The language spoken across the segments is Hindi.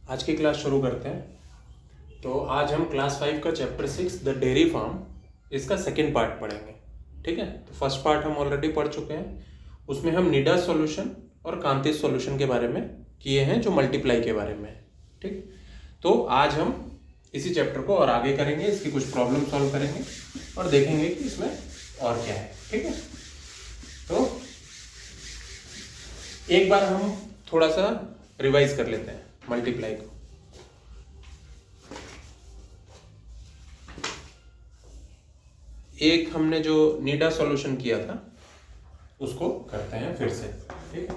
आज की क्लास शुरू करते हैं। तो आज हम क्लास 5 का चैप्टर 6 द डेयरी फार्म इसका सेकेंड पार्ट पढ़ेंगे। ठीक है, तो फर्स्ट पार्ट हम ऑलरेडी पढ़ चुके हैं। उसमें हम निडास सॉल्यूशन और कांतिज सॉल्यूशन के बारे में किए हैं, जो मल्टीप्लाई के बारे में है। ठीक, तो आज हम इसी चैप्टर को और आगे करेंगे, इसकी कुछ प्रॉब्लम सॉल्व करेंगे और देखेंगे कि इसमें और क्या है। ठीक है, तो एक बार हम थोड़ा सा रिवाइज कर लेते हैं मल्टीप्लाई को। एक हमने जो निडा सॉल्यूशन किया था उसको करते हैं फिर से। ठीक है,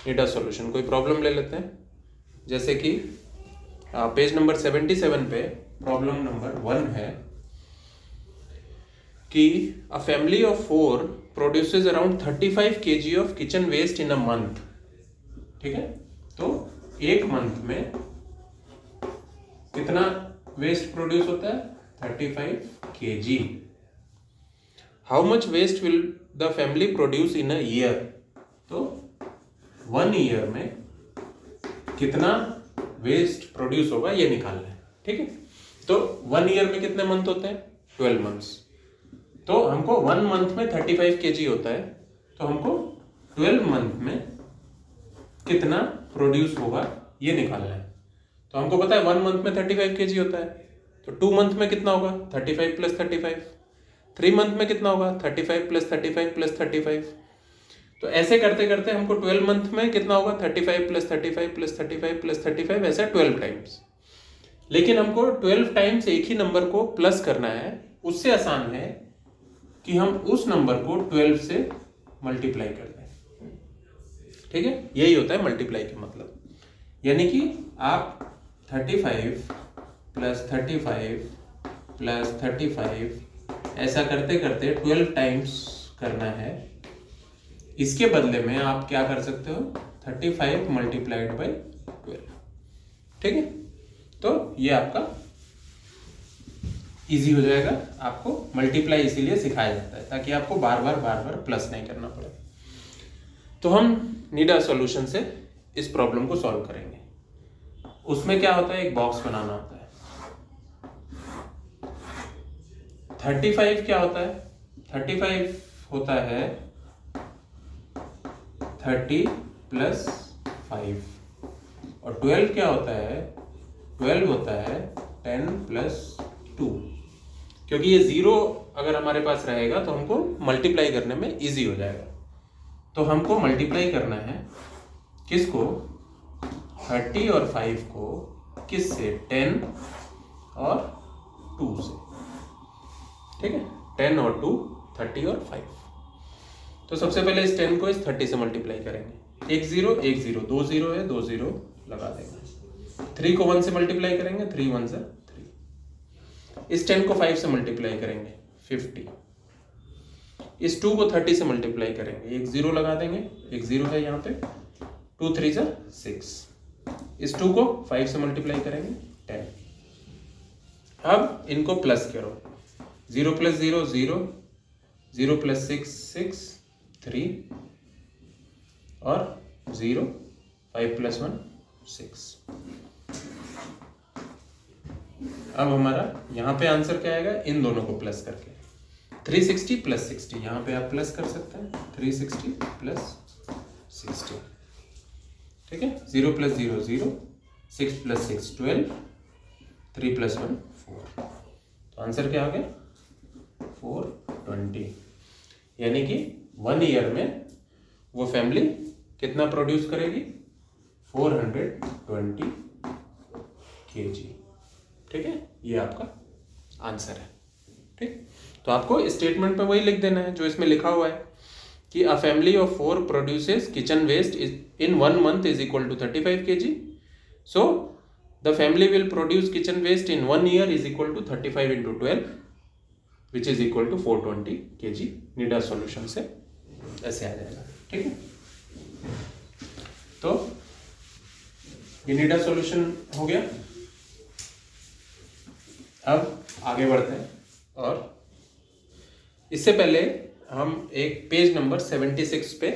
निडा सॉल्यूशन कोई प्रॉब्लम ले लेते हैं, जैसे कि पेज नंबर 77 पे प्रॉब्लम नंबर 1 है कि a family of 4 produces around 35 kg of kitchen waste in a month. ठीक है, तो एक मंथ में कितना वेस्ट प्रोड्यूस होता है? 35 kg। How much waste will the family produce in a year? तो 1 ईयर में कितना वेस्ट प्रोड्यूस होगा ये निकालना है। ठीक है, तो 1 ईयर में कितने मंथ होते हैं? 12 मंथ्स। तो हमको 1 मंथ में 35 kg होता है, तो हमको 12 मंथ में कितना प्रोड्यूस होगा ये निकालना है। तो हमको पता है 1 मंथ में 35 kg होता है, तो 2 मंथ में कितना होगा? 35 प्लस 35। 3 मंथ में कितना होगा? 35 प्लस 35 प्लस 35। तो ऐसे करते करते हमको 12 मंथ में कितना होगा? 35 प्लस 35 प्लस 35 प्लस 35, ऐसा 12 टाइम्स। लेकिन हमको 12 टाइम्स एक ही नंबर को प्लस करना है। उससे आसान है कि हम उस नंबर को 12 से मल्टीप्लाई कर दें। ठीक है, यही होता है मल्टीप्लाई का मतलब। यानी कि आप 35 प्लस 35 प्लस 35 ऐसा करते करते 12 टाइम्स करना है। इसके बदले में आप क्या कर सकते हो? 35 मल्टीप्लाइड बाई 12। ठीक है, तो ये आपका इजी हो जाएगा। आपको मल्टीप्लाई इसीलिए सिखाया जाता है ताकि आपको बार बार प्लस नहीं करना पड़े। तो हम निडा सॉल्यूशन से इस प्रॉब्लम को सॉल्व करेंगे। उसमें क्या होता है? एक बॉक्स बनाना होता है। 35 क्या होता है? 35 होता है 30 प्लस 5, और 12 क्या होता है? 12 होता है 10 प्लस 2। क्योंकि ये 0 अगर हमारे पास रहेगा तो हमको मल्टीप्लाई करने में इजी हो जाएगा। तो हमको मल्टीप्लाई करना है किसको? 30 और 5 को किससे? 10 और 2 से। ठीक है, 10 और 2, 30 और 5। तो सबसे पहले इस 10 को इस 30 से मल्टीप्लाई करेंगे। 1 0 1 0, 2 0 है, 2 0 लगा देंगे। 3 को 1 से मल्टीप्लाई करेंगे, 3 1 से 3। इस 10 को 5 से मल्टीप्लाई करेंगे, 50। इस 2 को 30 से मल्टीप्लाई करेंगे, 1 0 लगा देंगे, 1 0 है यहाँ पे, 2 3 जा 6। इस 2 को 5 से मल्टीप्लाई करेंगे, 10। अब इनको प्लस करो। 0 प्लस 0 0, 0 प्लस 6 6, 3 और 0, 5 प्लस 1 6। अब हमारा यहाँ पे आंसर क्या आएगा? इन दोनों को प्लस करके 360 प्लस 60। यहाँ पे आप प्लस कर सकते हैं, 360 प्लस 60। ठीक है, 0 प्लस 0 0, 6 प्लस 6 12, 3 प्लस 1 4। तो आंसर क्या हो गया? 420। यानी कि 1 ईयर में वो फैमिली कितना प्रोड्यूस करेगी? 420 kg। ठीक है, ये आपका आंसर है। ठीक, तो आपको स्टेटमेंट में वही लिख देना है जो इसमें लिखा हुआ है कि a family of 4 produces kitchen waste in 1 month is equal to 35 kg। So the family will produce kitchen waste in 1 year is equal to 35 into 12 which is equal to 420 kg। निडा सॉल्यूशन से ऐसे आ जाएगा। ठीक है, तो ये निडा सॉल्यूशन हो गया। अब आगे बढ़ते हैं, और इससे पहले हम एक पेज नंबर 76 पे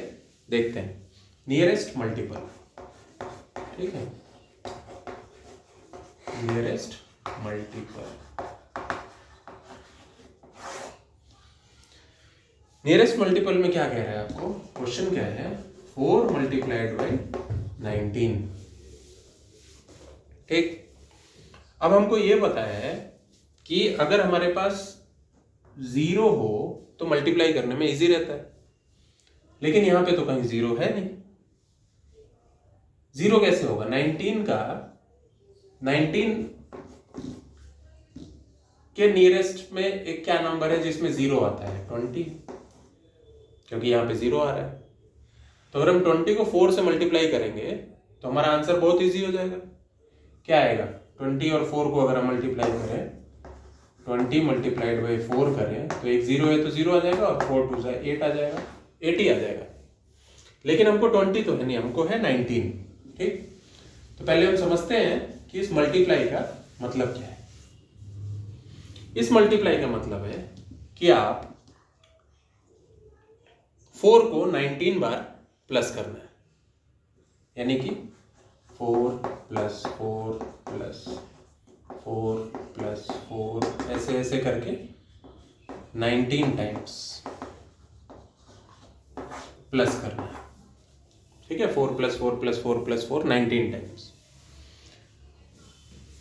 देखते हैं नियरेस्ट मल्टीपल। ठीक है, नियरेस्ट मल्टीपल। नियरेस्ट मल्टीपल में क्या कह रहा है आपको, क्वेश्चन क्या है, 4 मल्टीप्लाइड बाई 19। ठीक, अब हमको ये पता है कि अगर हमारे पास 0 हो तो मल्टीप्लाई करने में इजी रहता है, लेकिन यहां पे तो कहीं 0 है नहीं। 0 कैसे होगा, 19 के नियरेस्ट में एक क्या नंबर है जिसमें 0 आता है, 20, क्योंकि यहां पे 0 आ रहा है। तो अगर हम 20 को 4 से मल्टीप्लाई करेंगे तो हमारा आंसर बहुत इजी हो जाएगा। क्या आएगा, 20 और 4 को अगर हम मल्टीप्लाई करें, 20 मल्टीप्लाइड बाई 4 करें तो एक 0 है तो 0 आ जाएगा, और 4 2 8 आ जाएगा, 80 आ जाएगा। लेकिन हमको 20 तो है नहीं, हमको है 19। ठीक, तो पहले हम समझते हैं कि इस मल्टीप्लाई का मतलब क्या है। इस मल्टीप्लाई का मतलब है कि आप 4 को 19 बार प्लस करना है, यानी कि 4 प्लस 4 प्लस 4 प्लस 4 ऐसे ऐसे करके 19 टाइम्स प्लस करना है। ठीक है, 4 प्लस 4 प्लस 4 प्लस 4 19 टाइम्स।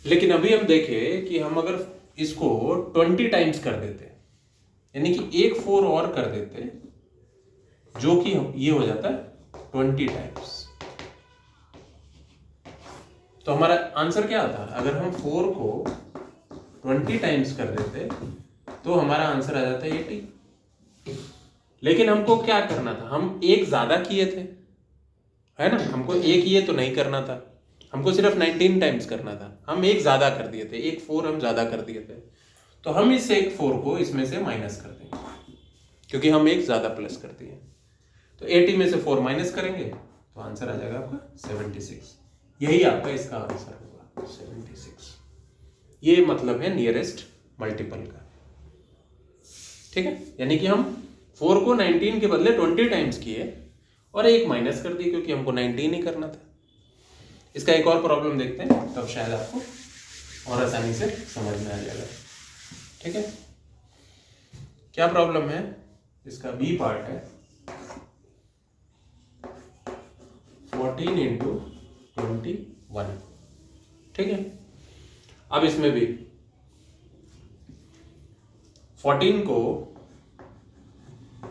लेकिन अभी हम देखें कि हम अगर इसको 20 टाइम्स कर देते, यानी कि एक 4 और कर देते, जो कि ये हो जाता है 20 टाइम्स, तो हमारा आंसर क्या आता है, अगर हम 4 को 20 टाइम्स कर देते तो हमारा आंसर आ जाता है 80। लेकिन हमको क्या करना था, हम एक ज्यादा किए थे, है ना, हमको एक ये तो नहीं करना था, हमको सिर्फ 19 टाइम्स करना था। हम एक ज्यादा कर दिए थे, एक 4 हम ज्यादा कर दिए थे, तो हम इस एक 4 को इसमें से माइनस कर देंगे, क्योंकि हम एक ज्यादा प्लस कर दिए। तो 80 में से 4 माइनस करेंगे तो आंसर आ जाएगा आपका 76। यही आपका इसका आंसर होगा 76। ये मतलब है नियरेस्ट मल्टीपल का। ठीक है, यानी कि हम 4 को 19 के बदले 20 टाइम्स किए और एक माइनस कर दिए, क्योंकि हमको 19 ही करना था। इसका एक और प्रॉब्लम देखते हैं, तब शायद आपको और आसानी से समझ में आ जाएगा। ठीक है, क्या प्रॉब्लम है, इसका बी पार्ट है 14 इंटू 21। ठीक है, अब इसमें भी 14 को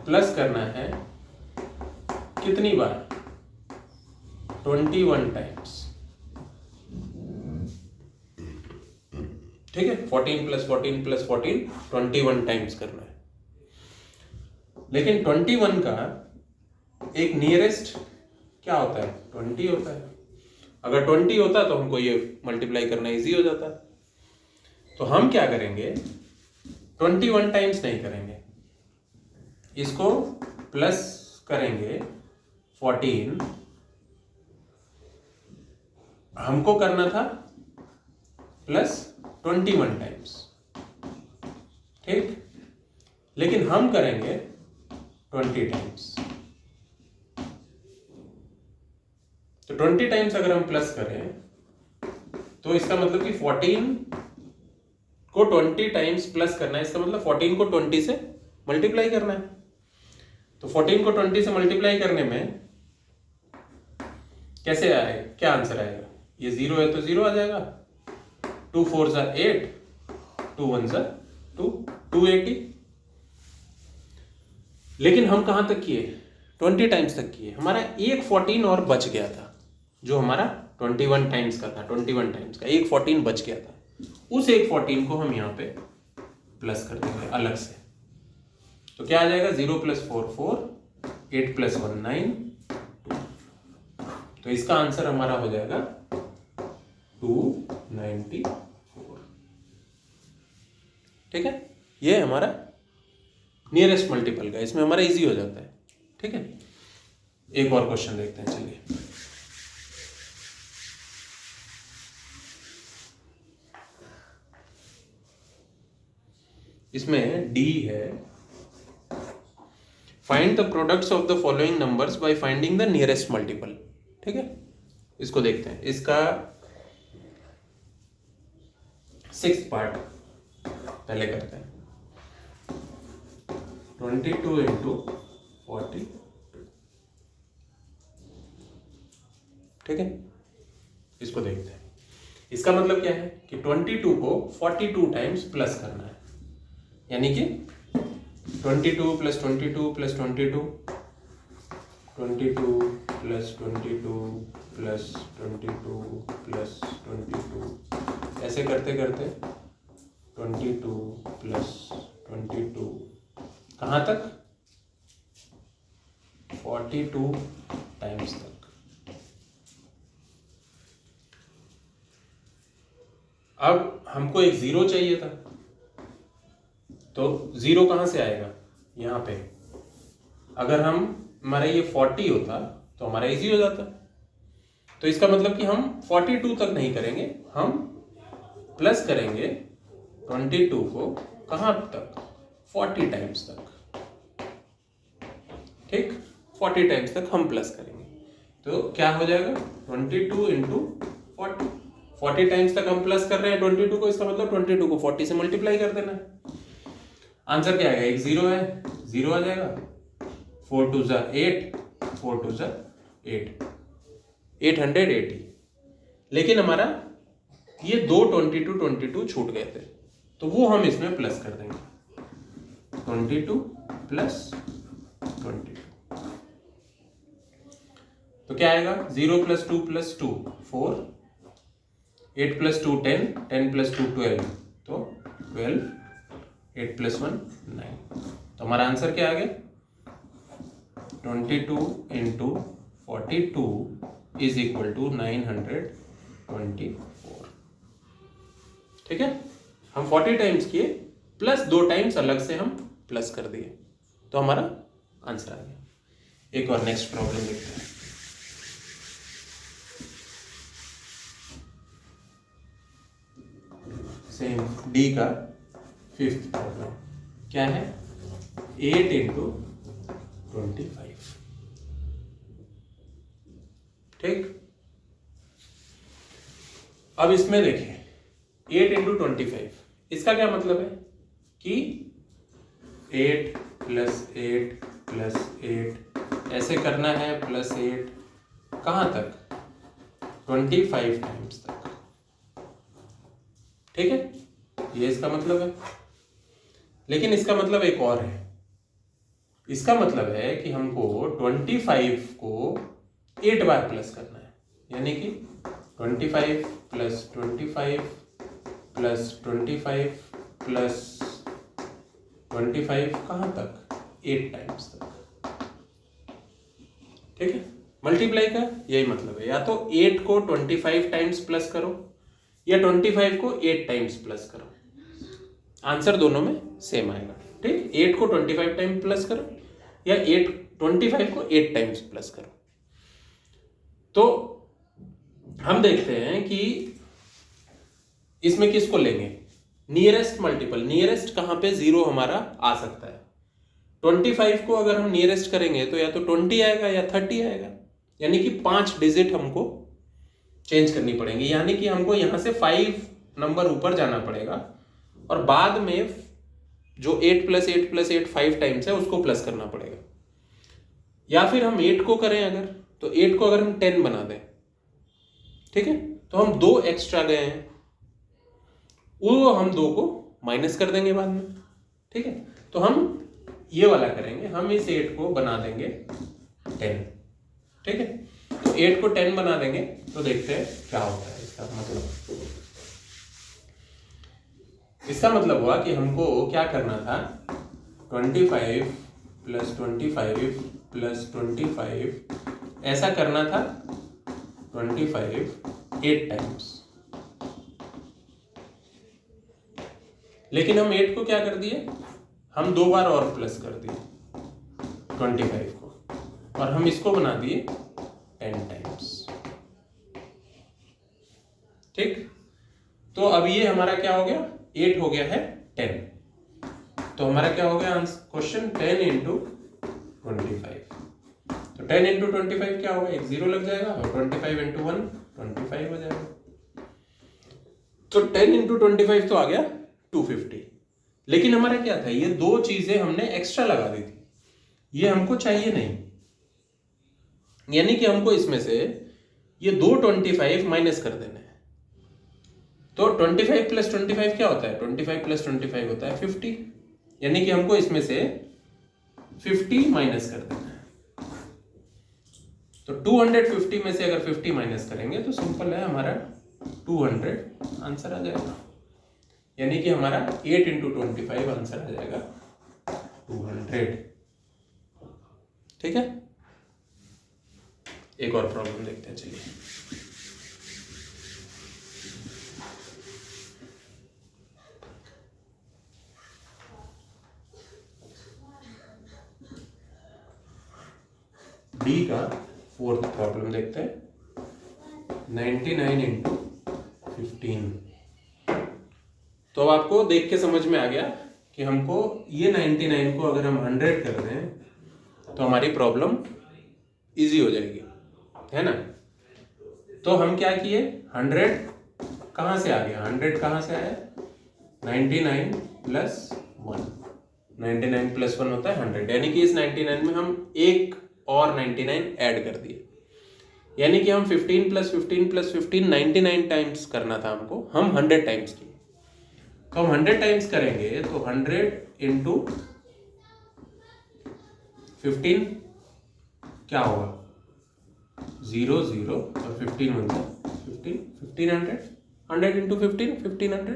प्लस करना है कितनी बार, 21 टाइम्स। ठीक है, 14 प्लस 14 प्लस 14 21 टाइम्स करना है। लेकिन 21 का एक नियरेस्ट क्या होता है, 20 होता है। अगर 20 होता तो हमको ये मल्टीप्लाई करना इजी हो जाता। तो हम क्या करेंगे, 21 टाइम्स नहीं करेंगे, इसको प्लस करेंगे 14। हमको करना था प्लस 21 टाइम्स। ठीक, लेकिन हम करेंगे 20 टाइम्स। तो 20 टाइम्स अगर हम प्लस करें तो इसका मतलब कि 14 को 20 टाइम्स प्लस करना है, इसका मतलब 14 को 20 से मल्टीप्लाई करना है। तो 14 को 20 से मल्टीप्लाई करने में कैसे आएगा, क्या आंसर आएगा, ये 0 है तो 0 आ जाएगा, 2 4 ज़ा 8, 2 1 ज़ा 2, 280। लेकिन हम कहां तक किए, 20 टाइम्स तक किए। हमारा एक 14 और बच गया था, जो हमारा 21 टाइम्स का था, 21 टाइम्स का एक 14 बच गया था। उस एक 14 को हम यहाँ पे प्लस कर देंगे अलग से। तो क्या आ जाएगा, 0 प्लस 4 4, 8 प्लस 1 9, 2। तो इसका आंसर हमारा हो जाएगा 294। ठीक है, ये हमारा नियरेस्ट मल्टीपल का, इसमें हमारा इजी हो जाता है। ठीक है, एक और क्वेश्चन देखते हैं, चलिए। इसमें डी है find the products of the following numbers by finding the nearest multiple. ठीक है, इसको देखते हैं। इसका 6th पार्ट पहले करते हैं। 22 इंटू 40, ठीक है, इसको देखते हैं। इसका मतलब क्या है कि 22 को 42 टाइम्स प्लस करना है, यानी कि 22 plus 22 plus 22, 22 plus 22 plus 22 plus 22, ऐसे करते करते 22 प्लस 22 कहाँ तक, 42 टाइम्स तक। अब हमको एक 0 चाहिए था, तो 0 कहाँ से आएगा, यहाँ पे। अगर हमारा ये 40 होता तो हमारा इजी हो जाता। तो इसका मतलब कि हम 42 तक नहीं करेंगे, हम प्लस करेंगे 22 को कहाँ तक, 40 टाइम्स तक। ठीक, 40 टाइम्स तक हम प्लस करेंगे। तो क्या हो जाएगा, 22 इंटू 40 टाइम्स तक हम प्लस कर रहे हैं 22 को, इसका मतलब 22 को 40 से मल्टीप्लाई कर देना है। आंसर क्या आएगा, एक 0 है, 0 आ जाएगा। 4 2 जा 8, 4 2 जा 8, 880। लेकिन हमारा ये दो 22 छूट गए थे, तो वो हम इसमें प्लस कर देंगे। 22 प्लस 22, तो क्या आएगा, 0 प्लस 2 प्लस 2 4, 8 प्लस 2 10, 10 प्लस 2 12, तो 12, 8 प्लस 1 9। तो हमारा आंसर क्या आ गया, 22 इंटू 42 इज इक्वल टू 924। ठीक है, हम 40 टाइम्स किए, प्लस 2 टाइम्स अलग से हम प्लस कर दिए, तो हमारा आंसर आ गया। एक और नेक्स्ट प्रॉब्लम देखते हैं। सेम डी का 5th प्रॉब्लम क्या है, 8 इंटू 25। ठीक, अब इसमें देखिए 8 इंटू 25, इसका क्या मतलब है कि 8 प्लस 8 प्लस 8 ऐसे करना है, प्लस 8 कहाँ तक, 25 टाइम्स तक। ठीक है, ये इसका मतलब है। लेकिन इसका मतलब एक और है, इसका मतलब है कि हमको 25 को 8 बार प्लस करना है, यानी कि 25 प्लस 25 प्लस 25 प्लस 25 कहाँ तक, 8 टाइम्स तक। ठीक है, मल्टीप्लाई का यही मतलब है, या तो 8 को 25 टाइम्स प्लस करो या 25 को 8 टाइम्स प्लस करो, आंसर दोनों में सेम आएगा। ठीक, 8 को 25 टाइम्स प्लस करो या 25 को 8 टाइम्स प्लस करो। तो हम देखते हैं कि इसमें किसको लेंगे, नियरेस्ट मल्टीपल। नियरेस्ट कहां पे 0 हमारा आ सकता है। 25 को अगर हम नियरेस्ट करेंगे तो या तो 20 आएगा या 30 आएगा, यानी कि 5 डिजिट हमको चेंज करनी पड़ेंगी, यानी कि हमको यहां से 5 नंबर ऊपर जाना पड़ेगा और बाद में जो 8 प्लस 8 प्लस 8 5 टाइम्स है उसको प्लस करना पड़ेगा। या फिर हम 8 को करें अगर, तो 8 को अगर हम 10 बना दें, ठीक है, तो हम 2 एक्स्ट्रा गए हैं, वो हम 2 को माइनस कर देंगे बाद में। ठीक है, तो हम ये वाला करेंगे, हम इस 8 को बना देंगे 10। ठीक है, तो 8 को 10 बना देंगे, तो देखते हैं क्या होता है। इसका मतलब हुआ कि हमको क्या करना था, 25 प्लस 25 प्लस 25 ऐसा करना था 25 8 टाइम्स। लेकिन हम 8 को क्या कर दिए, हम 2 बार और प्लस कर दिए 25 को, और हम इसको बना दिए 10 टाइम्स। ठीक, तो अब ये हमारा क्या हो गया, 8 हो गया है 10। तो हमारा क्या हो गया आंसर, क्वेश्चन 10 इंटू 25। तो 10 इंटू 25 क्या होगा, एक जीरो लग जाएगा, और 25 इंटू 1 25 हो जाएगा। तो 10 इंटू 25 तो आ गया 250। लेकिन हमारा क्या था, ये दो चीजें हमने एक्स्ट्रा लगा दी थी, ये हमको चाहिए नहीं, यानी कि हमको इसमें से ये दो 25 माइनस कर देने हैं। तो 25 प्लस 25 क्या होता है, 25 प्लस 25 होता है 50, यानी कि हमको इसमें से 50 माइनस कर देना है। तो 250 में से अगर 50 माइनस करेंगे तो सिंपल है, हमारा 200 आंसर आ जाएगा, यानी कि हमारा 8 इंटू 25 आंसर आ जाएगा 200। ठीक है, एक और प्रॉब्लम देखते हैं, चलिए। डी का फोर्थ प्रॉब्लम देखते हैं, 99 इंटू 15। तो अब आपको देख के समझ में आ गया कि हमको ये 99 को अगर हम 100 कर दें तो हमारी प्रॉब्लम इजी हो जाएगी, है ना। तो हम क्या किए, 100 कहाँ से आ गया, 100 कहाँ से आया, 99 प्लस 1, 99 प्लस 1 होता है 100, यानी कि इस 99 में हम एक और 99 ऐड कर दिए, यानी कि हम 15 प्लस 15 प्लस 15 99 टाइम्स करना था हमको, हम 100 टाइम्स किए। तो हम 100 टाइम्स करेंगे तो 100 इंटू 15 क्या होगा, 0 0 और 15 होता है 1500, 100 इंटू 1500।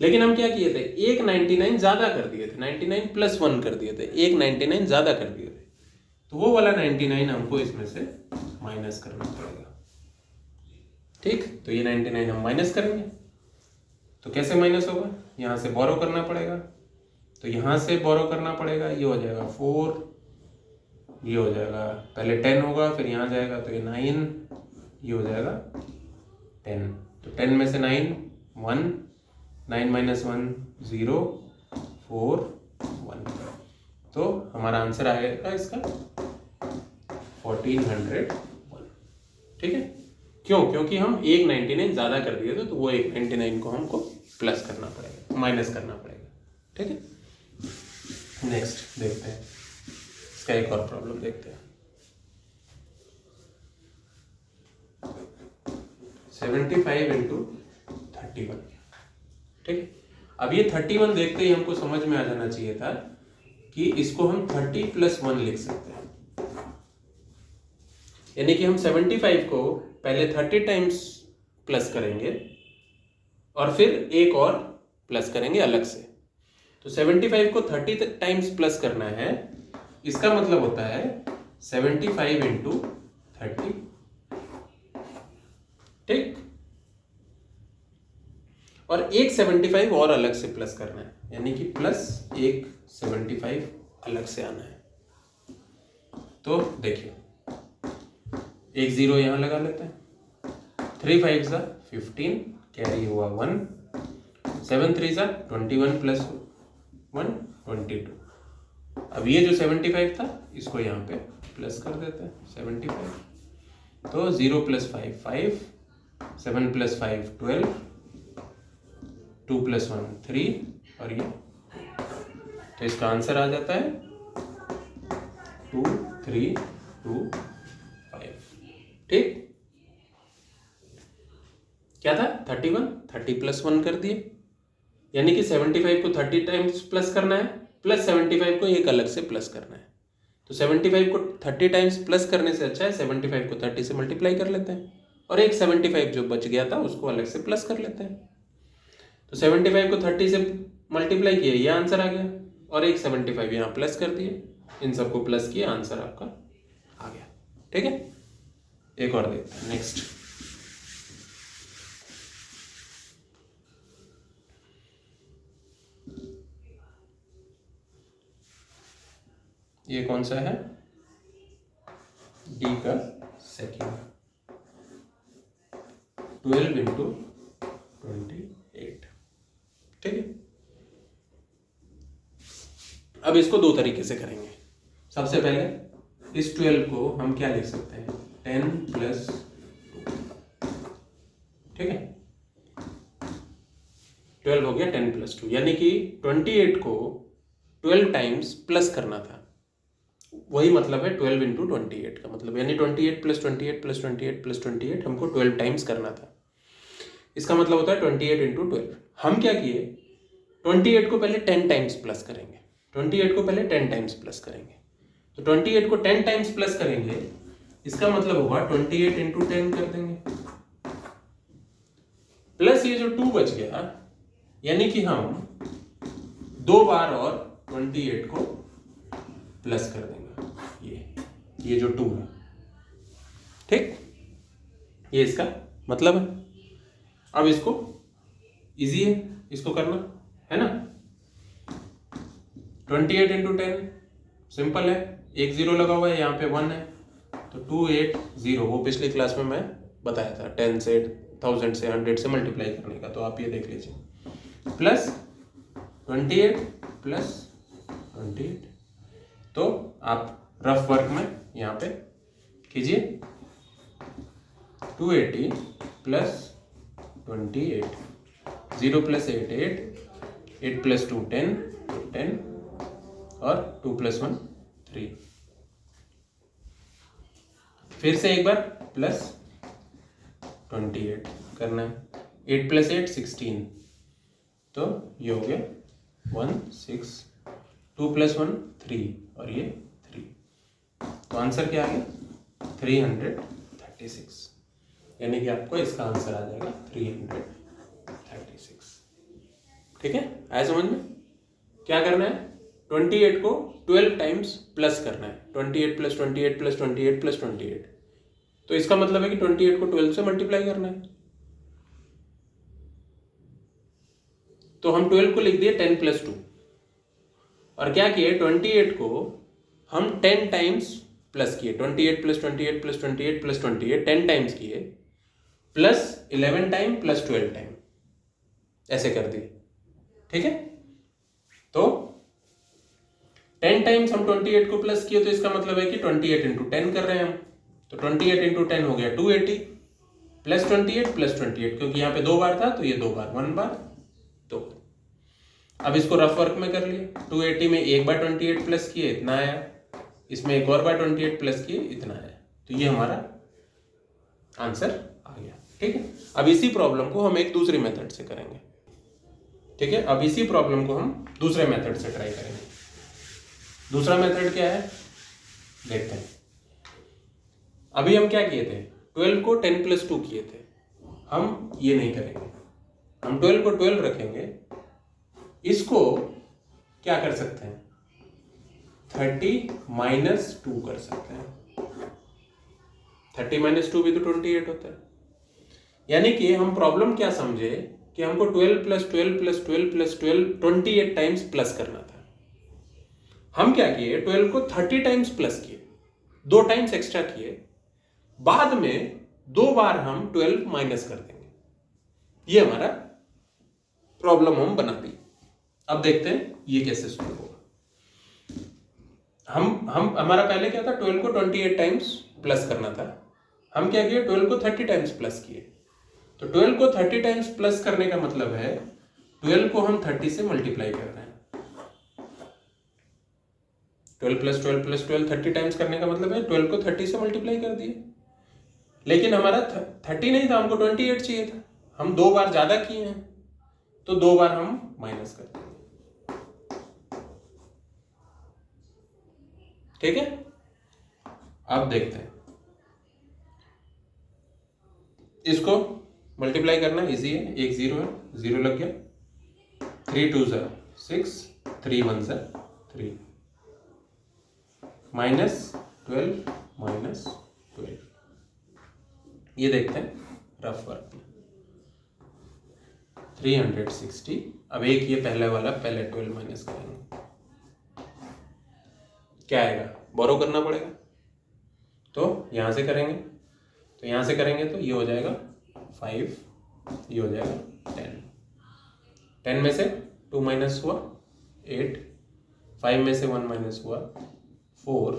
लेकिन हम क्या किए थे, एक 99 ज्यादा कर दिए थे, 99 प्लस 1 कर दिए थे, एक 99 ज्यादा कर दिए थे, तो वो वाला 99 हमको इसमें से माइनस करना पड़ेगा। ठीक, तो ये 99 हम माइनस करेंगे, तो कैसे माइनस होगा, यहां से बोरो करना पड़ेगा, तो यहां से बोरो करना पड़ेगा, ये हो जाएगा 4, ये हो जाएगा, पहले 10 होगा फिर यहां जाएगा तो ये 9, ये हो जाएगा 10, तो 10 में से 9 1, 9 माइनस 1 0, 4 1, तो हमारा आंसर आएगा इसका 1401। ठीक है, क्यों, क्योंकि हम एक 99 ज्यादा कर दिए थे, तो वो एक 99 को हमको प्लस करना पड़ेगा, माइनस करना पड़ेगा। ठीक है, नेक्स्ट देखते हैं, इसका एक और प्रॉब्लम देखते हैं, 75 इंटू 31। ठीक है, अब ये 31 देखते ही हमको समझ में आ जाना चाहिए था कि इसको हम 30 प्लस 1 लिख सकते हैं, यानी कि हम 75 को पहले 30 टाइम्स प्लस करेंगे और फिर एक और प्लस करेंगे अलग से। तो 75 को 30 टाइम्स प्लस करना है, इसका मतलब होता है 75 इंटू 30। ठीक, और एक 75 और अलग से प्लस करना है, यानी कि प्लस एक 75 अलग से आना है। तो देखिए, एक जीरो यहां लगा लेते हैं, 3 5 सा 15, कैरी हुआ 1, 7 3 सा 21 प्लस 1 22। अब ये जो 75 था इसको यहाँ पे प्लस कर देते हैं 75, तो 0 प्लस 5 5, 7 प्लस 5 12, 2 प्लस 1 3, और ये, तो इसका आंसर आ जाता है 2 3 2 5। ठीक, क्या था 31, 30 प्लस 1 कर दिए, यानी कि 75 को 30 टाइम्स प्लस करना है, प्लस 75 को एक अलग से प्लस करना है। तो 75 को 30 टाइम्स प्लस करने से अच्छा है 75 को 30 से मल्टीप्लाई कर लेते हैं, और एक 75 जो बच गया था उसको अलग से प्लस कर लेते हैं। तो 75 को 30 से मल्टीप्लाई किया, ये आंसर आ गया, और एक 75 यहाँ प्लस कर दिए, इन सबको प्लस किया, आंसर आपका आ गया। ठीक है, एक और देखते हैं, नेक्स्ट। ये कौन सा है, डी का सेकेंड, 12 इंटू 28। ठीक है, अब इसको दो तरीके से करेंगे। सबसे पहले इस 12 को हम क्या लिख सकते हैं, 10 प्लस 2, ठीक है, 12 हो गया 10 प्लस 2, यानी कि 28 को 12 टाइम्स प्लस करना था, वही मतलब है 12 इंटू 28 का मतलब, यानी 28 प्लस 28 प्लस 28 प्लस 28 हमको 12 टाइम्स करना था। इसका मतलब होता है 28 इंटू 12। हम क्या किए, 28 को पहले 10 टाइम्स प्लस करेंगे, 28 को पहले 10 टाइम्स प्लस करेंगे, तो 28 को 10 टाइम्स प्लस करेंगे, इसका मतलब होगा 28 इंटू 10 कर देंगे, प्लस ये जो 2 बच गया, यानी कि हम 2 बार और 28 को प्लस कर देंगे, ये जो 2 है, ठीक, ये इसका मतलब है। अब इसको इजी है इसको करना, है ना, 28 इंटू 10 सिंपल है, एक जीरो लगा हुआ है, यहाँ पे 1 है, तो 280, वो पिछली क्लास में मैं बताया था 10 से 1000 से 100 से मल्टीप्लाई करने का, तो आप ये देख लीजिए, प्लस 28 प्लस 28, तो आप रफ वर्क में यहाँ पे कीजिए, 280 प्लस 28, 0 प्लस 8 8, 8 प्लस 2 10, 10 और 2 प्लस 1 3, फिर से एक बार प्लस 28 करना है, 8 प्लस 8 16, तो ये हो गया 1 6, 2 प्लस 1 3 और ये 3, तो आंसर क्या आ गया 336, यानी कि आपको इसका आंसर आ जाएगा 336, ठीक है, आया समझ में। क्या करना है, 28 को 12 टाइम्स प्लस करना है, 28 प्लस 28 प्लस 28 प्लस 28, तो इसका मतलब है कि 28 को 12 से मल्टीप्लाई करना है, तो हम 12 को लिख दिए 10 प्लस 2, और क्या किए 28 को हम 10 टाइम्स प्लस किए, 28 प्लस 28 प्लस 28 प्लस 28 10 टाइम्स किए, प्लस 11 टाइम प्लस 12 टाइम, ऐसे कर दिए, ठीक है, तो 10 टाइम्स हम 28 को प्लस किए, तो इसका मतलब है कि 28 इंटू 10 कर रहे हैं हम, तो 28 इंटू 10 हो गया 280 प्लस 28 प्लस 28, क्योंकि यहाँ पे 2 बार था तो ये 2 बार, 1 बार 2। अब इसको रफ वर्क में कर लिए, 280 में एक बार 28 प्लस किए इतना आया, इसमें एक और बार 28 प्लस किए इतना आया, तो ये हमारा आंसर आ गया, ठीक है। अब इसी प्रॉब्लम को हम एक दूसरी मेथड से करेंगे, ठीक है, अब इसी प्रॉब्लम को हम दूसरे मेथड से ट्राई करेंगे। दूसरा मेथड क्या है देखते हैं। अभी हम क्या किए थे, 12 को 10 प्लस 2 किए थे, हम ये नहीं करेंगे, हम 12 को 12 रखेंगे, इसको क्या कर सकते हैं 30 माइनस 2 कर सकते हैं, 30 माइनस 2 भी तो 28 होता है, यानी कि हम प्रॉब्लम क्या समझे कि हमको 12 plus 12 plus 12 plus 12 28 times plus करना था। हम क्या किए 12 को 30 टाइम्स प्लस किए, 2 टाइम्स एक्स्ट्रा किए, बाद में 2 बार हम 12 माइनस कर देंगे, ये हमारा प्रॉब्लम हम बना दी। अब देखते हैं ये कैसे सॉल्व होगा। हम हमारा पहले क्या था 12 को 28 टाइम्स प्लस करना था, हम क्या किए 12 को 30 टाइम्स प्लस किए, तो 12 को 30 टाइम्स प्लस करने का मतलब है 12 को हम 30 से मल्टीप्लाई कर रहे हैं, 12 प्लस 12 प्लस 12 30 टाइम्स करने का मतलब है 12 को 30 से मल्टीप्लाई कर दिए, लेकिन हमारा 30 नहीं था, हमको 28 चाहिए था, हम 2 बार ज्यादा किए हैं, तो 2 बार हम माइनस कर देंगे, ठीक है। अब देखते हैं, इसको मल्टीप्लाई करना इजी है, एक जीरो है, जीरो लग गया, 3 2 6, 3 1 3, माइनस 12, ये देखते हैं रफ वर्क में 360। अब एक ये पहले वाला पहले 12 माइनस करेंगे, क्या आएगा, बोरो करना पड़ेगा, तो यहां से करेंगे, तो यहां से करेंगे तो ये हो जाएगा 5, ये हो जाएगा 10, 10 में से 2 माइनस हुआ 8, 5 में से 1 माइनस हुआ 4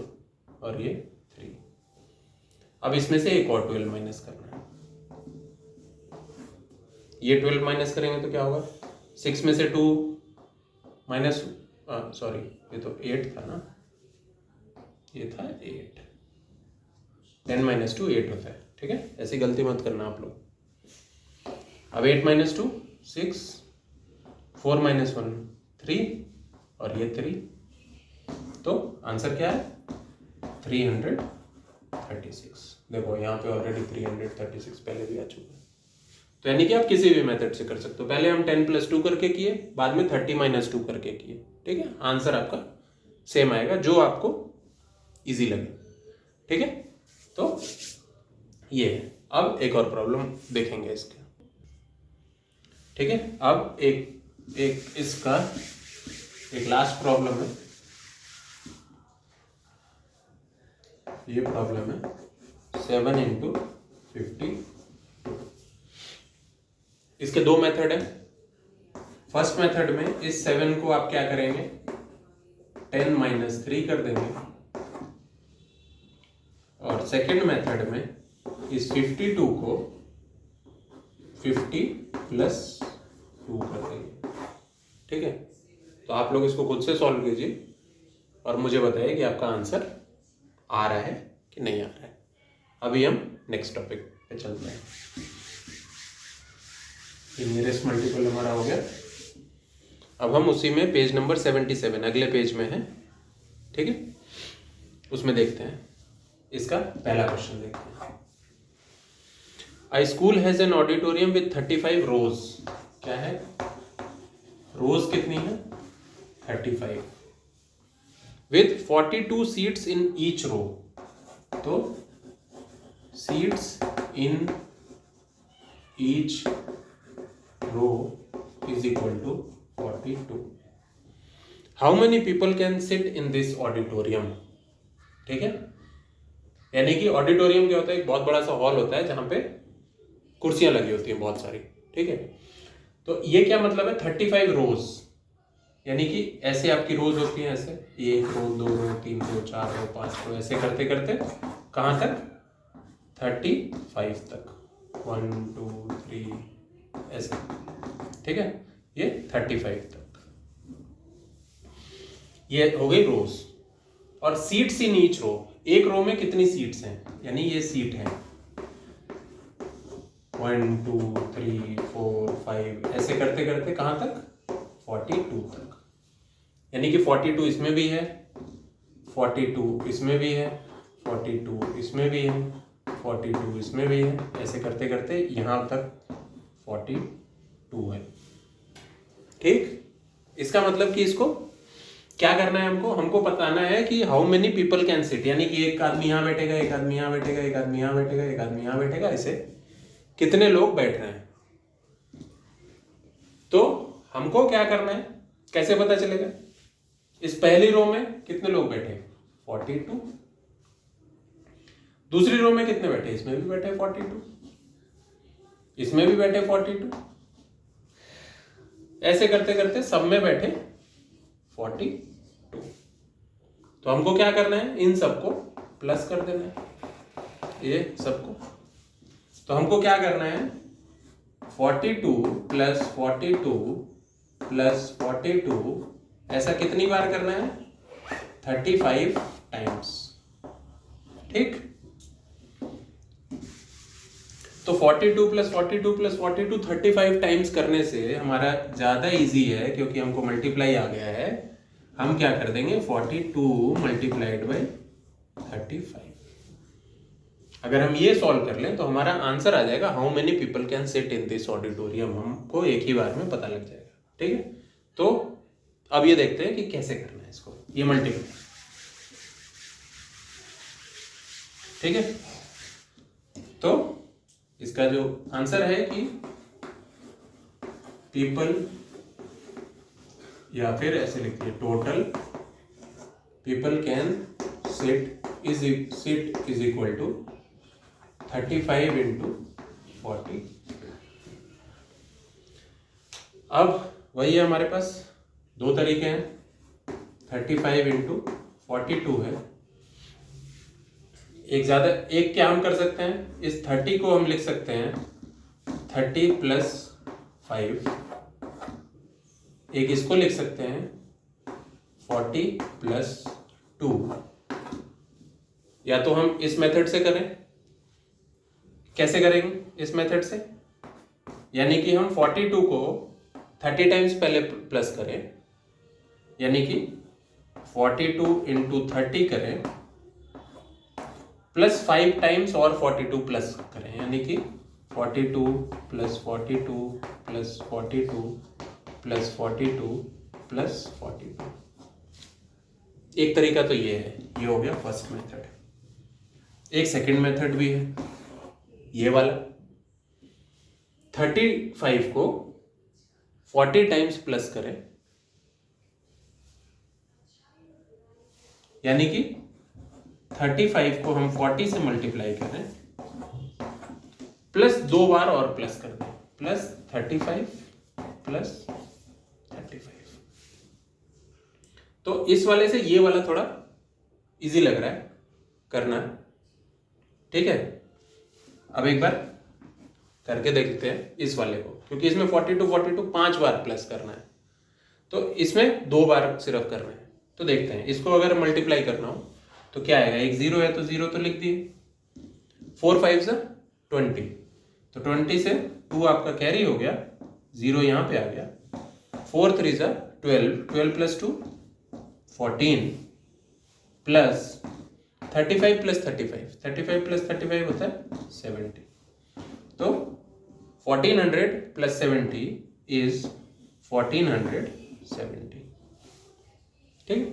और ये 3। अब इसमें से एक और 12 माइनस करना है। ये 12 माइनस करेंगे तो क्या होगा, 6 में से 2 माइनस, सॉरी ये तो 8 था ना, ये था 8, 10 माइनस 2 8 होता है, ठीक है, ऐसी गलती मत करना आप लोग। अब 8 माइनस 2 6, 4 माइनस 1 3 और ये 3, तो आंसर क्या है 336। देखो यहाँ पे ऑलरेडी 336 पहले भी आ चुका है। तो यानी कि आप किसी भी मेथड से कर सकते हो। पहले हम 10 + 2 करके किए, बाद में 30 - 2 करके किए, ठीक है। आंसर आपका सेम आएगा, जो आपको इजी लगे, ठीक है। तो ये है। अब एक और प्रॉब्लम देखेंगे इसके, ठीक है। अब एक इसका एक लास्ट प्रॉब्लम है, ये प्रॉब्लम है 7 × 50। इसके दो मेथड है। फर्स्ट मेथड में इस 7 को आप क्या करेंगे, 10 - 3 कर देंगे, और सेकंड मेथड में इस 52 को 50 + 2 कर देंगे, ठीक है। तो आप लोग इसको खुद से सॉल्व कीजिए और मुझे बताइए कि आपका आंसर आ रहा है कि नहीं आ रहा है। अभी हम नेक्स्ट टॉपिक पे चलते हैं। ये नियरेस्ट मल्टीपल हमारा हो गया। अब हम उसी में पेज नंबर 77 अगले पेज में है, ठीक है, उसमें देखते हैं। इसका पहला क्वेश्चन देखते हैं। A school has an auditorium with 35 rows। क्या है, रोज कितनी है 35, with 42 seats in each row। तो seats in each row is equal to 42। How many people can sit in this auditorium? ठीक है, यानी कि ऑडिटोरियम क्या होता है, एक बहुत बड़ा सा हॉल होता है जहां पे कुर्सियां लगी होती हैं बहुत सारी, ठीक है। तो ये क्या मतलब है 35 रोज, यानी कि ऐसे आपकी रोज होती हैं, ऐसे 1 रो 2 रो 3 रो 4 रो 5 रो, ऐसे करते करते कहां तक 35 तक, 1 2 3 ऐसे, ठीक है। ये 35 तक, ये हो गई रोज। और सीट्स इन ईच रो, एक रो में कितनी सीट्स हैं, यानी ये सीट है 1 2 3 4 5, ऐसे करते करते कहां तक 42 तक, यानी कि 42 इसमें भी है, 42 इसमें भी है, 42 इसमें भी है, 42 इसमें भी है, ऐसे करते करते यहां तक 42 है, ठीक। इसका मतलब कि इसको क्या करना है, हमको बताना है कि how many people can seat, यानी कि एक आदमी यहां बैठेगा, एक आदमी यहां बैठेगा, एक आदमी यहां बैठेगा, एक आदमी यहां बैठेगा, ऐसे कितने लोग बैठ रहे हैं। तो हमको क्या करना है, कैसे पता चलेगा, इस पहली रो में कितने लोग बैठे 42, दूसरी रो में कितने बैठे, इसमें भी बैठे 42, इसमें भी बैठे 42, ऐसे करते करते सब में बैठे 42। तो हमको क्या करना है, इन सबको प्लस कर देना है, ये सबको। तो हमको क्या करना है 42 + 42 + 42, ऐसा कितनी बार करना है 35 टाइम्स, ठीक। तो 42 + 42 + 42 35 टाइम्स करने से हमारा ज्यादा इजी है, क्योंकि हमको मल्टीप्लाई आ गया है। हम क्या कर देंगे 42 × 35। अगर हम ये सॉल्व कर लें तो हमारा आंसर आ जाएगा how many people can sit in this auditorium, हमको एक ही बार में पता लग जाएगा, ठीक है। तो अब ये देखते हैं कि कैसे करना है इसको, ये मल्टीप्लाई, ठीक है। तो इसका जो आंसर है कि पीपल, या फिर ऐसे लिखिए total people can sit is equal to 35 × 40। अब वही है, हमारे पास दो तरीके हैं, 35 × 42 है एक क्या हम कर सकते हैं, इस 30 को हम लिख सकते हैं 30 प्लस 5, एक इसको लिख सकते हैं 40 प्लस 2। या तो हम इस मेथड से करें, कैसे करेंगे इस मेथड से, यानी कि हम 42 को 30 टाइम्स पहले प्लस करें, यानी कि 42 इंटू 30 करें प्लस 5 टाइम्स और 42 प्लस करें, यानी कि 42 प्लस 42 प्लस 42 प्लस 42 प्लस 42। एक तरीका तो ये है, ये हो गया फर्स्ट मेथड। एक सेकंड मेथड भी है, ये वाला 35 को 40 टाइम्स प्लस करें, यानी कि 35 को हम 40 से मल्टीप्लाई करें प्लस 2 बार और प्लस कर दें, प्लस 35 प्लस 35। तो इस वाले से ये वाला थोड़ा इजी लग रहा है करना, ठीक है। अब एक बार करके देखते हैं इस वाले को, क्योंकि इसमें 42 5 बार प्लस करना है, तो इसमें 2 बार सिर्फ करना है। तो देखते हैं, इसको अगर मल्टीप्लाई करना हो तो क्या आएगा, एक 0 है तो 0 तो लिख दिए, 4 5 से 20, तो 20 से 2 आपका कैरी हो गया, 0 यहाँ पे आ गया, 4 3 से 12, 12 प्लस 2 14 प्लस 35 प्लस 35, 35 प्लस 35 होता है 70, तो 1400 प्लस 70 इज 1470, ठीक।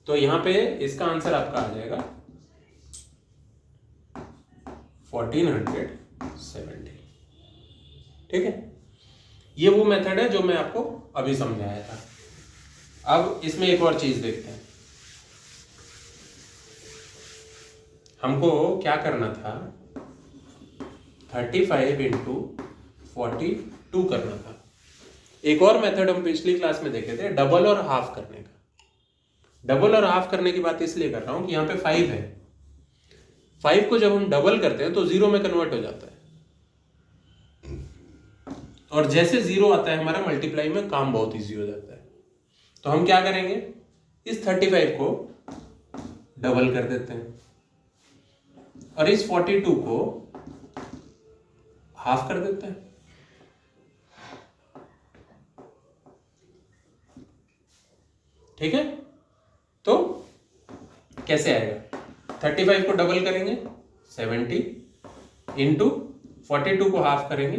तो यहां पे इसका आंसर आपका आ जाएगा 1470, ठीक है। ये वो मेथड है जो मैं आपको अभी समझाया था। अब इसमें एक और चीज देखते हैं, हमको क्या करना था, 35 इंटू 42 करना था। एक और मेथड हम पिछली क्लास में देखे थे, डबल और हाफ करने का। डबल और हाफ करने की बात इसलिए कर रहा हूं कि यहाँ पे 5 है, 5 को जब हम डबल करते हैं तो 0 में कन्वर्ट हो जाता है, और जैसे 0 आता है हमारा मल्टीप्लाई में काम बहुत इजी हो जाता है। तो हम क्या करेंगे, इस 35 को डबल कर देते हैं और इस 42 को हाफ कर देते हैं, ठीक है। तो कैसे आएगा, 35 को डबल करेंगे 70 इंटू 42 को हाफ करेंगे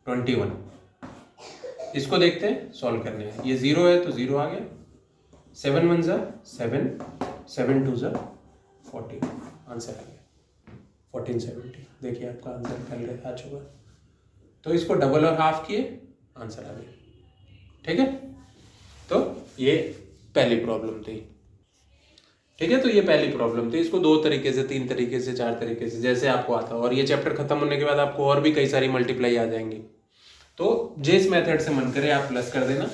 21। इसको देखते हैं, सॉल्व करने हैं। ये 0 है तो 0 आ गया, 7 1 जा 7, 7 2 जा 40, आंसर आ गया 1470। देखिए आपका आंसर पहले आ चुका, तो इसको डबल और हाफ किए, आंसर आ गया, ठीक है। तो ये पहली प्रॉब्लम थी, ठीक है। तो ये पहली प्रॉब्लम थी, इसको 2 तरीके से, 3 तरीके से, 4 तरीके से, जैसे आपको आता हो। और ये चैप्टर खत्म होने के बाद आपको और भी कई सारी मल्टीप्लाई आ जाएंगी, तो जिस मेथड से मन करे आप प्लस कर देना,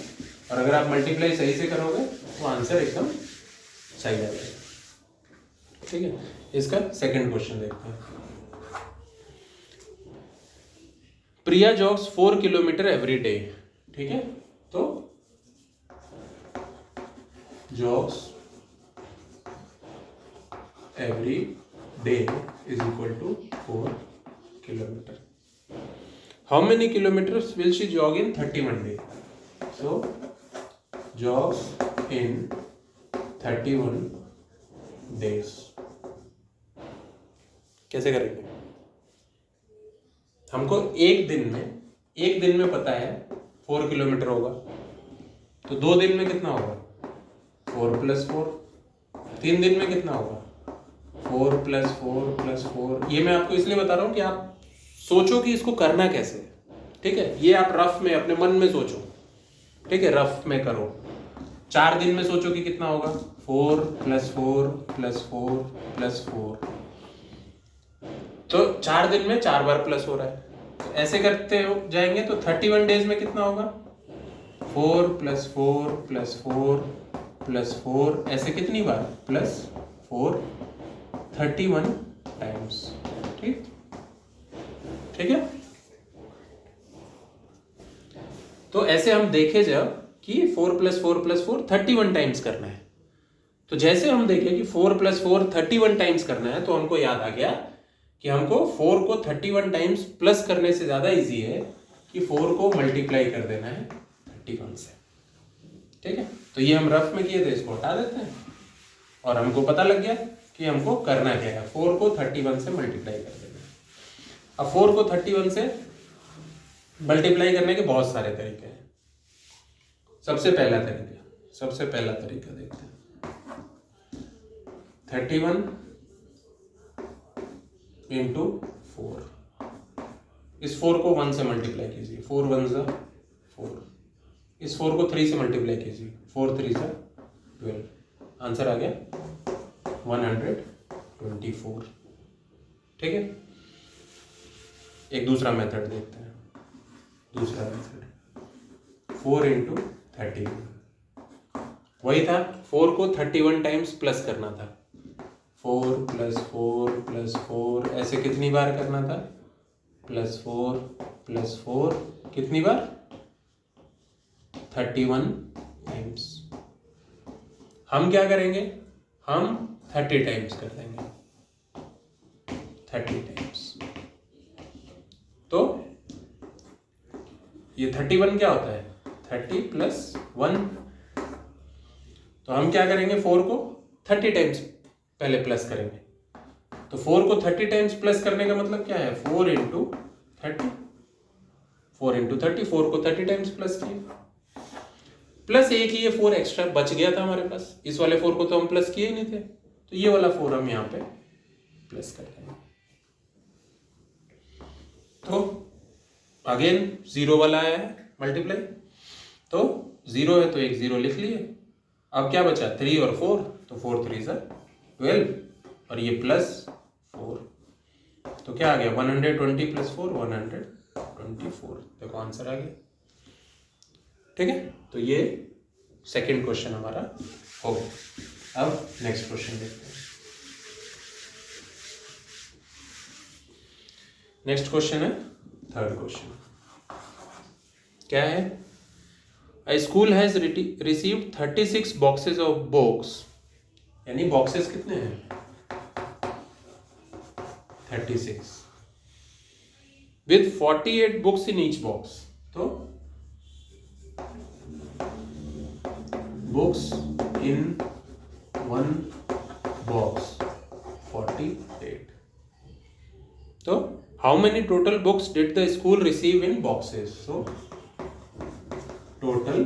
और अगर आप मल्टीप्लाई सही से करोगे तो आंसर एकदम सही आ जाएगा, ठीक है। इसका सेकंड क्वेश्चन देखते हैं। प्रिया जॉग्स 4 किलोमीटर एवरी डे, ठीक है। तो जॉग्स every day is equal to 4 kilometer. How many kilometers will she jog in 31 days? So jogs in 31 days. कैसे करेंगे, हमको एक दिन में पता है 4 किलोमीटर होगा, तो 2 दिन में कितना होगा, 4 + 4, 3 दिन में कितना होगा, 4 + 4 + 4। ये मैं आपको इसलिए बता रहा हूं कि आप सोचो कि इसको करना कैसे है, ठीक है। ये आप रफ में अपने मन में सोचो, ठीक है, रफ में करो। 4 दिन में सोचो कि कितना होगा, 4 + 4 + 4 + 4, तो 4 दिन में 4 बार प्लस हो रहा है। तो ऐसे करते हो जाएंगे तो 31 डेज में कितना होगा, 4 + 4 + 4 + 4, ऐसे कितनी बार, +4, 31 टाइम्स। ठीक ठीक है। तो ऐसे हम देखे जब कि 4 + 4 + 4 31 टाइम्स करना है, तो जैसे हम देखें कि 4 + 4 31 टाइम्स करना है, तो हमको याद आ गया कि हमको 4 को 31 टाइम्स प्लस करने से ज्यादा इजी है कि 4 को मल्टीप्लाई कर देना है 31 से। ठीक है, तो ये हम रफ में किए थे, इसको हटा देते हैं और हमको पता लग गया कि हमको करना क्या है। 4 को 31 से मल्टीप्लाई कर देना है। अब 4 को 31 से मल्टीप्लाई करने के बहुत सारे तरीके हैं। सबसे पहला तरीका देखते हैं। 31 × 4, इस 4 को 1 से मल्टीप्लाई कीजिए, 4 1 ज़ा 4। इस 4 को 3 से मल्टीप्लाई कीजिए, 4 3 ज़ा 12। आंसर आ गया 124। ठीक है, एक दूसरा मेथड देखते हैं। दूसरा मेथड 4 × 31, वही था, 4 को 31 टाइम्स प्लस करना था। 4 + 4 + 4 ऐसे कितनी बार करना था? +4 + 4 कितनी बार? 31 टाइम्स। हम क्या करेंगे? हम 30 टाइम्स कर देंगे, 30 टाइम्स। तो ये 31 क्या होता है? 30 + 1। तो हम क्या करेंगे? 4 को 30 टाइम्स पहले प्लस करेंगे। तो 4 को 30 टाइम्स प्लस करने का मतलब क्या है? 4 × 30, 4 × 30, 4 को 30 टाइम्स प्लस किए, प्लस एक ही ये 4 एक्स्ट्रा बच गया था हमारे पास। इस वाले 4 को तो हम प्लस किए ही नहीं थे, तो ये वाला 4 हम यहाँ पे प्लस कर देंगे। तो अगेन 0 वाला आया है मल्टीप्लाई, तो 0 है तो एक 0 लिख लिए। अब क्या बचा? 3 और 4, तो 4 3 ज़ा 12 और ये +4, तो क्या आ गया? 120 + 4 124। देखो आंसर आ गया। ठीक है, तो ये सेकंड क्वेश्चन हमारा हो गया। अब नेक्स्ट क्वेश्चन देखते हैं। नेक्स्ट क्वेश्चन है थर्ड क्वेश्चन। क्या है? A school has received 36 boxes of books, यानी बॉक्सेस कितने हैं? 36 with 48 books in each box। तो books in one box 48। तो how many total books did the school receive in boxes? So total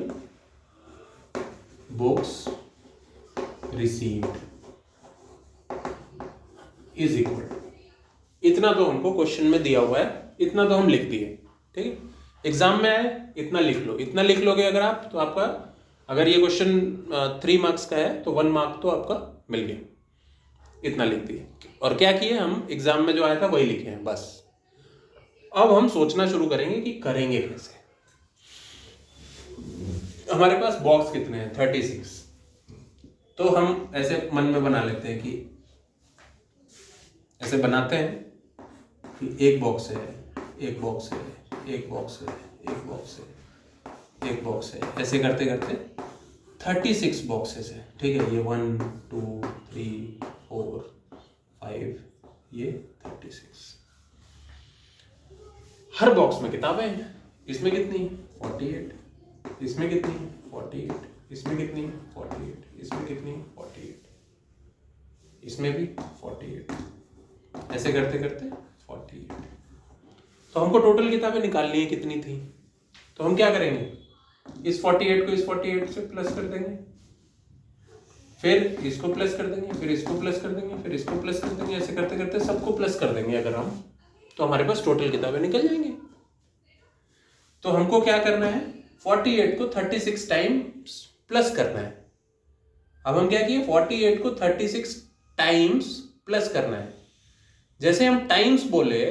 books received is equal, इतना तो हमको क्वेश्चन में दिया हुआ है, इतना तो हम लिख दिए। ठीक है, एग्जाम में आए इतना लिख लो, इतना लिख लोगे अगर आप, तो आपका, अगर ये क्वेश्चन 3 मार्क्स का है तो 1 मार्क तो आपका मिल गया, इतना लिख दिए। और क्या किए हम? एग्जाम में जो आया था वही लिखे हैं बस। अब हम सोचना शुरू करेंगे कि करेंगे कैसे। हमारे पास बॉक्स कितने हैं? 36। तो हम ऐसे मन में बना लेते हैं कि ऐसे बनाते हैं कि एक बॉक्स है, एक बॉक्स है, एक बॉक्स है, एक बॉक्स है, एक बॉक्स है, ऐसे करते करते 36 बॉक्सेस है। ठीक है, ये 1 2 3 4 5, ये 36। हर बॉक्स में किताबें हैं। इसमें कितनी? 48। इसमें कितनी? 48। इसमें कितनी? 48। इसमें कितनी? 48। इसमें भी 48। ऐसे करते करते 48। तो हमको टोटल किताबें निकालनी है कितनी थी। तो हम क्या करेंगे? इस 48 को इस 48 से प्लस कर देंगे, फिर इसको प्लस कर देंगे, फिर इसको प्लस कर देंगे, फिर इसको प्लस कर देंगे। ऐसे करते करते सबको प्लस कर देंगे अगर हम, तो हमारे पास टोटल किताबें निकल जाएंगी। तो हमको क्या करना है? 48 को 36 टाइम्स प्लस करना है। अब हम क्या किए? 48 को 36 टाइम्स प्लस करना है। जैसे हम टाइम्स बोले,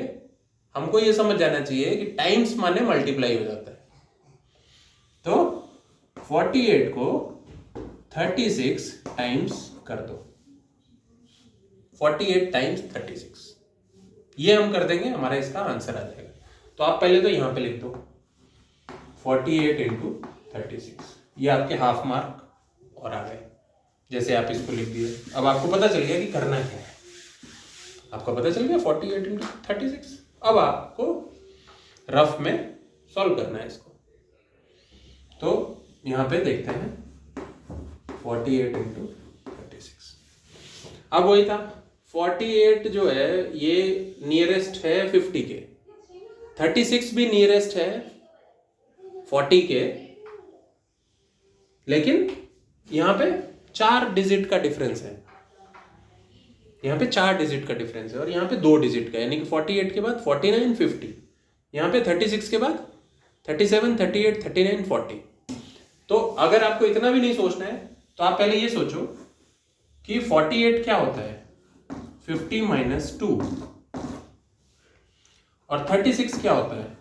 हमको ये समझ जाना चाहिए कि टाइम्स माने मल्टीप्लाई हो जाता है। तो 48 को 36 टाइम्स कर दो, 48 टाइम्स 36। ये हम कर देंगे, हमारा इसका आंसर आ जाएगा। तो आप पहले तो यहाँ पे लिख दो 48 इंटू 36, ये आपके हाफ मार्क और आ गए। जैसे आप इसको लिख दिए, अब आपको पता चल गया कि करना क्या है। आपको पता चल गया 48 इंटू 36। अब आपको रफ में सॉल्व करना है इसको। तो यहाँ पे देखते हैं 48 इंटू 36। अब वही था, 48 जो है ये नियरेस्ट है 50 के, 36 भी नियरेस्ट है 40 के, लेकिन यहाँ पे 4 डिजिट का डिफरेंस है। यहाँ पे 4 डिजिट का डिफरेंस है और यहाँ पे 2 डिजिट का, यानी कि 48 के बाद 49 50, यहाँ पे 36 के बाद 37 38 39 40। तो अगर आपको इतना भी नहीं सोचना है तो आप पहले ये सोचो कि 48 क्या होता है, 50 माइनस 2, और 36 क्या होता है,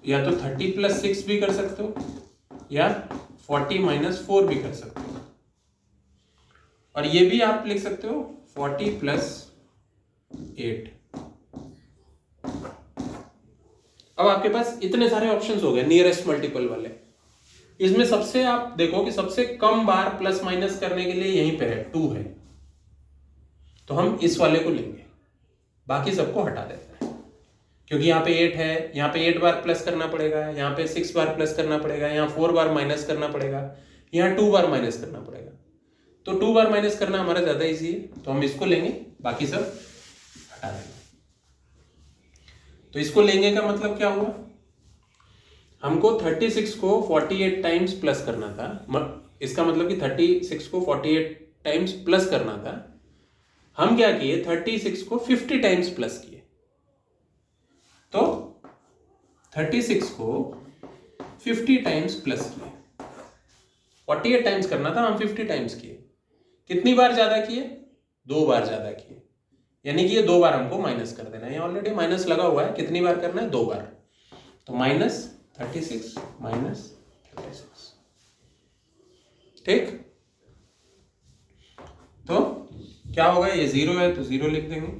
या तो 30 प्लस 6 भी कर सकते हो या 40 माइनस 4 भी कर सकते हो, और ये भी आप लिख सकते हो 40 प्लस 8। अब आपके पास इतने सारे ऑप्शंस हो गए नियरेस्ट मल्टीपल वाले। इसमें सबसे आप देखो कि सबसे कम बार प्लस माइनस करने के लिए यहीं पे है 2 है, तो हम इस वाले को लेंगे, बाकी सबको हटा देते हैं। क्योंकि यहाँ पे 8 है, यहाँ पे 8 बार प्लस करना पड़ेगा, यहाँ पे 6 बार प्लस करना पड़ेगा, यहाँ 4 बार माइनस करना पड़ेगा, यहाँ 2 बार माइनस करना पड़ेगा। तो 2 बार माइनस करना हमारा ज्यादा इजी है, तो हम इसको लेंगे, बाकी सब हटा देंगे। तो इसको लेंगे का मतलब क्या हुआ, हमको 36 को 48 टाइम्स प्लस करना था। इसका मतलब कि 36 को 48 टाइम्स प्लस करना था। हम क्या किए, 36 को 50 टाइम्स प्लस किए। तो 36 को 50 टाइम्स प्लस किए, 48 टाइम्स करना था, हम 50 टाइम्स किए। कितनी बार ज्यादा किए, 2 बार ज्यादा किए, यानी कि ये 2 बार हमको माइनस कर देना है। ये ऑलरेडी माइनस लगा हुआ है, कितनी बार करना है, 2 बार। तो माइनस 36 माइनस 36, ठीक। तो क्या होगा, ये 0 है तो 0 लिख देंगे।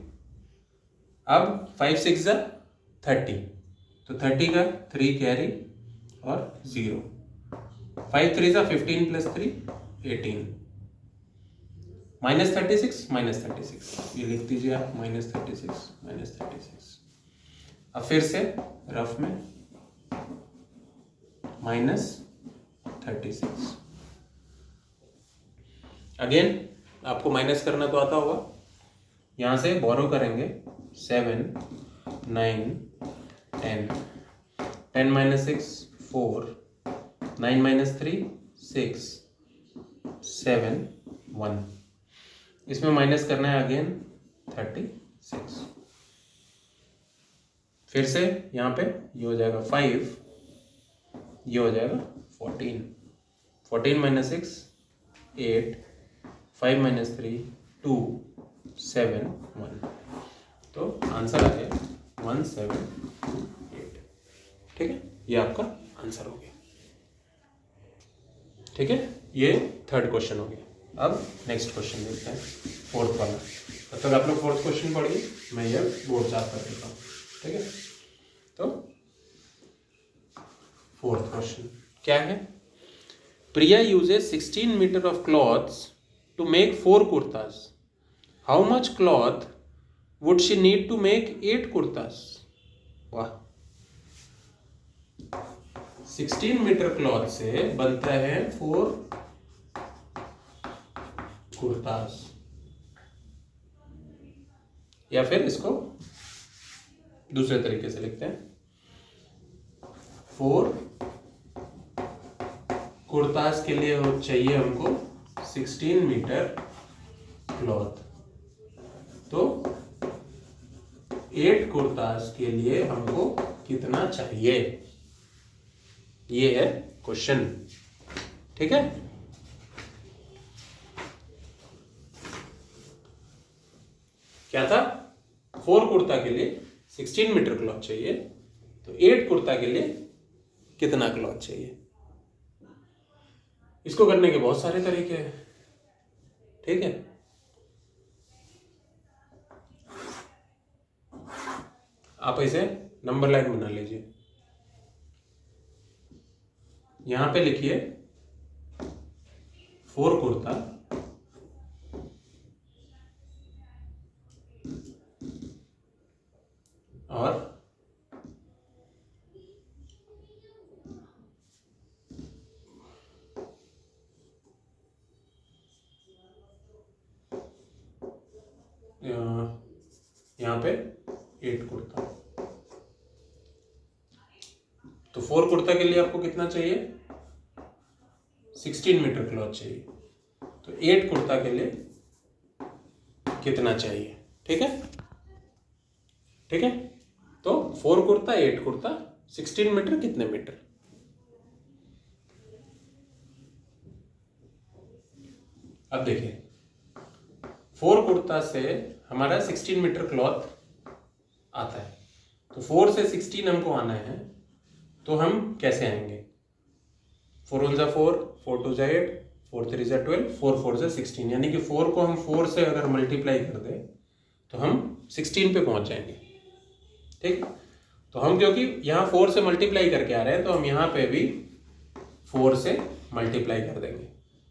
अब 5 6 जा 30, तो 30 का 3 कैरी और 0, 5 3 जा 15 प्लस 3 18, माइनस 36 ये लिख दीजिए आप, माइनस 36। अब फिर से रफ में माइनस 36। अगेन आपको माइनस करना तो आता होगा, यहां से बोरो करेंगे 7 9 10, 10 माइनस 6 4, 9 माइनस 3 6 7 1, इसमें माइनस करना है अगेन 36। फिर से यहाँ पे ये हो जाएगा 5, ये हो जाएगा 14, 14 माइनस 6 8, 5 माइनस 3 2 7 1, तो आंसर आ गया 178। ठीक है, ये आपका आंसर हो गया। ठीक है, ये थर्ड क्वेश्चन हो गया। अब नेक्स्ट क्वेश्चन देखते हैं, फोर्थ वाला। तब तक आप लोग फोर्थ क्वेश्चन पढ़िए, मैं ये बोर्ड साफ कर देता हूँ। ठीक है, तो फोर्थ क्वेश्चन क्या है, Priya uses 16 metre of cloths to make 4 kurtas. How much cloth would she need to make 8 kurtas. वाह, 16 मीटर क्लॉथ से बनता है 4 कुर्तास। या फिर इसको दूसरे तरीके से लिखते हैं, 4 कुर्तास के लिए चाहिए हमको 16 मीटर क्लॉथ, तो 8 कुर्तास के लिए हमको कितना चाहिए, ये है क्वेश्चन। ठीक है, क्या था, 4 कुर्ता के लिए 16 मीटर क्लॉथ चाहिए, तो 8 कुर्ता के लिए कितना क्लॉथ चाहिए। इसको करने के बहुत सारे तरीके हैं। ठीक है, आप इसे नंबर लाइन बना लीजिए। यहां पे लिखिए 4 कुर्ता और यहाँ पे 8 कुर्ता। तो 4 कुर्ता के लिए आपको कितना चाहिए? 16 मीटर क्लॉथ चाहिए। तो 8 कुर्ता के लिए कितना चाहिए? ठीक है, ठीक है। तो 4 कुर्ता 8 कुर्ता 16 मीटर कितने मीटर? अब देखिए 4 कुर्ता से हमारा 16 मीटर क्लॉथ आता है। तो 4 से 16 हमको आना है, तो हम कैसे आएंगे? 4 1 जा 4, 4 2 जा 8, 4 3 जा 12, 4 4 जा 16। यानी कि 4 को हम 4 से अगर मल्टीप्लाई कर दें तो हम 16 पे पहुंच जाएंगे। ठीक, तो हम क्योंकि यहाँ 4 से मल्टीप्लाई करके आ रहे हैं तो हम यहाँ पे भी 4 से मल्टीप्लाई कर देंगे।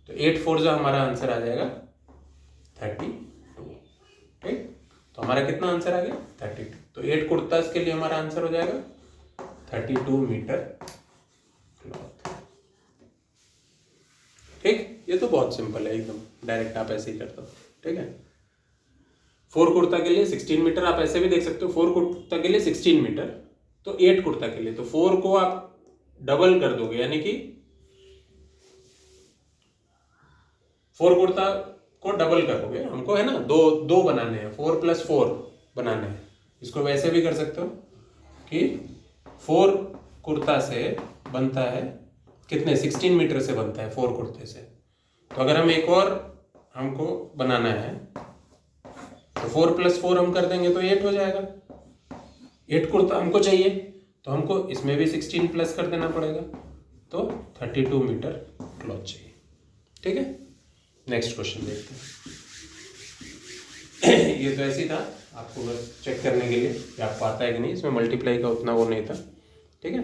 तो 8 4 जा हमारा आंसर आ जाएगा 32। ठीक, तो हमारा कितना आंसर आ गया? 32। तो 8 कुर्तास के लिए हमारा आंसर हो जाएगा 32 मीटर क्लॉथ। ठीक, ये तो बहुत सिंपल है एकदम, डायरेक्ट आप ऐसे ही करते हो। ठीक है, 4 कुर्ता के लिए 16 मीटर, आप ऐसे भी देख सकते हो 4 कुर्ता के लिए 16 मीटर। तो 8 कुर्ता के लिए तो 4 को आप डबल कर दोगे, यानी कि 4 कुर्ता को डबल करोगे, हमको है ना दो बनाने हैं, 4 + 4 बनाने हैं। इसको वैसे भी कर सकते हो कि 4 कुर्ता से बनता है कितने? 16 मीटर से बनता है 4 कुर्ते से। तो अगर हम एक और हमको बनाना है तो 4 + 4 हम कर देंगे तो 8 हो जाएगा। 8 कुर्ता हमको चाहिए तो हमको इसमें भी 16 प्लस कर देना पड़ेगा, तो 32 मीटर क्लॉथ चाहिए। ठीक है, नेक्स्ट क्वेश्चन देखते हैं। ये तो ऐसे ही था, आपको बस चेक करने के लिए कि आपको आता है कि नहीं। इसमें मल्टीप्लाई का उतना वो नहीं था। ठीक है,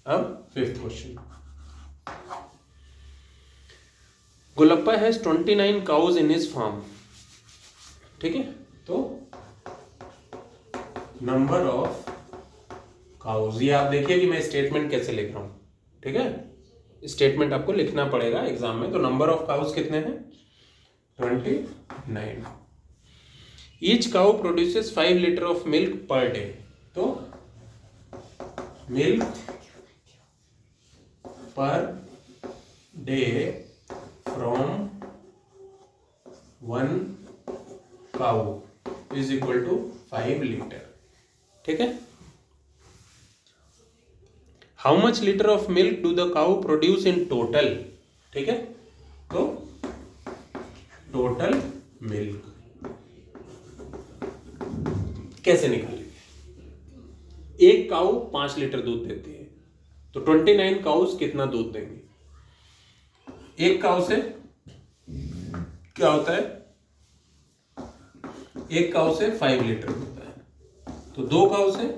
अब 5th question. Gulappa has 29 cows in his farm. ठीक है, तो नंबर ऑफ काउज, ये आप देखिए कि मैं स्टेटमेंट कैसे लिख रहा हूं। ठीक है, स्टेटमेंट आपको लिखना पड़ेगा एग्जाम में। तो नंबर ऑफ काउज कितने हैं? 29। Each cow produces 5 litre of milk per day. तो milk per day from 1 cow is equal to 5 litre. ठीक है, how much litre of milk do the cow produce in total? ठीक है, तो टोटल मिल्क कैसे निकालेंगे? एक काउ 5 लीटर दूध देती है, तो 29 काउस कितना दूध देंगे? एक काउ से क्या होता है? एक काउ से 5 लीटर होता है, तो 2 काउ से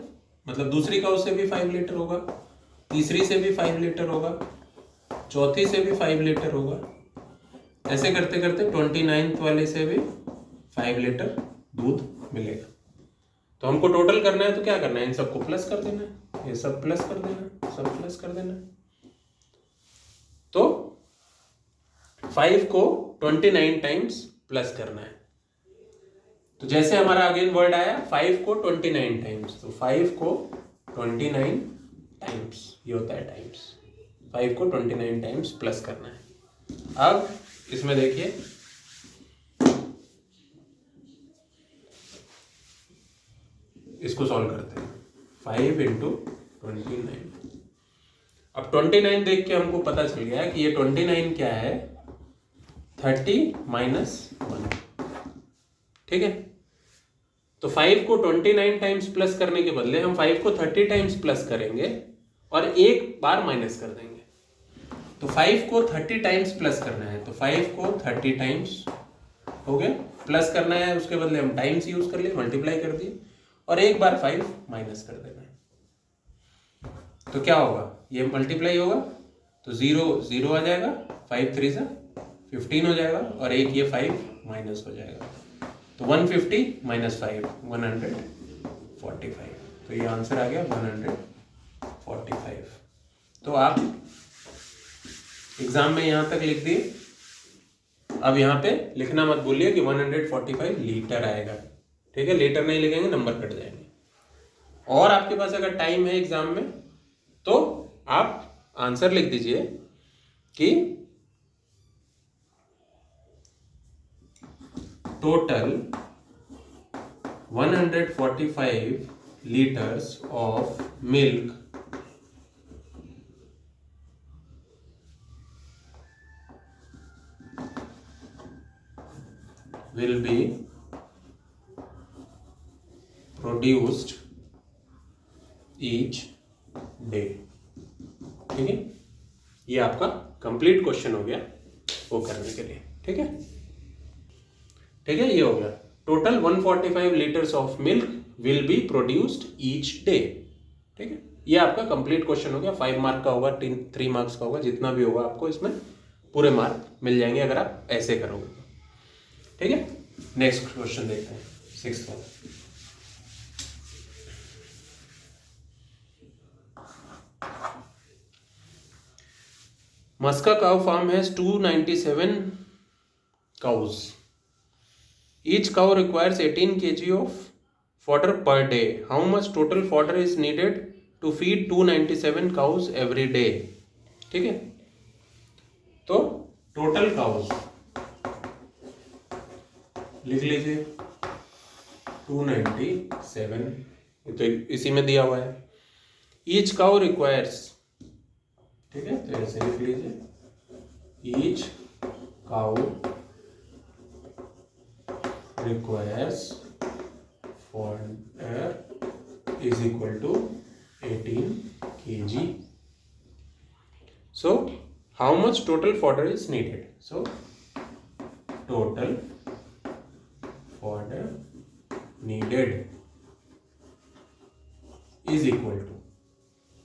मतलब दूसरी काउ से भी 5 लीटर होगा, तीसरी से भी 5 लीटर होगा, चौथी से भी 5 लीटर होगा। ऐसे करते करते 29th वाले से भी 5 लीटर दूध मिलेगा। तो हमको टोटल करना है तो क्या करना है? इन सबको प्लस कर देना है, ये सब प्लस कर देना है, सब प्लस कर देना है। तो 5 को 29 टाइम्स प्लस करना है। तो जैसे हमारा अगेन वर्ड आया 5 को 29 टाइम्स, तो 5 को 29 टाइम्स, ये होता है टाइम्स, 5 को 29 टाइम्स प्लस करना है। अब इसमें देखिए इसको सॉल्व करते हैं। 5 × 29। अब 29 देख के हमको पता चल गया कि ये 29 क्या है? 30 - 1। ठीक है, तो 5 को 29 टाइम्स प्लस करने के बदले हम 5 को 30 टाइम्स प्लस करेंगे और एक बार माइनस कर देंगे। तो 5 को 30 टाइम्स प्लस करना है, तो 5 को 30 टाइम्स हो गया, प्लस करना है उसके बदले हम टाइम्स यूज कर लिए, मल्टीप्लाई कर दिए, और एक बार 5 माइनस कर देना है। तो क्या होगा, ये मल्टीप्लाई होगा तो 0 0 आ जाएगा, 5 3 से 15 हो जाएगा, और एक ये 5 माइनस हो जाएगा, तो 150 माइनस 5 145। तो ये आंसर आ गया 145। तो आप एग्जाम में यहां तक लिख दिए। अब यहाँ पे लिखना मत भूलिए कि 145 लीटर आएगा, ठीक है। लीटर नहीं लिखेंगे नंबर कट जाएंगे। और आपके पास अगर टाइम है एग्जाम में तो आप आंसर लिख दीजिए कि total 145 liters of milk will be produced each day। ठीक है, ये आपका कंप्लीट क्वेश्चन हो गया वो करने के लिए। ठीक है, ठीक है, ये हो गया। Total 145 litres of milk will be produced each day. ठीक है, ये आपका कंप्लीट क्वेश्चन हो गया। 5 मार्क का होगा, 3 मार्क्स का होगा, जितना भी होगा आपको इसमें पूरे मार्क मिल जाएंगे अगर आप ऐसे करोगे। ठीक है, नेक्स्ट क्वेश्चन देखते हैं 6th वाला। Muska cow farm has 297 cows. Each cow requires 18 kg of fodder per day. How much total fodder is needed to feed 297 cows every day? ठीक है, तो टोटल काउस लिख लीजिए 297, तो इसी में दिया हुआ है। ईच काउ रिक्वायर्स, ठीक है, तो ऐसे लिख लीजिए each cow requires fodder is equal to 18 kg. So how much total fodder is needed? So total fodder needed is equal to,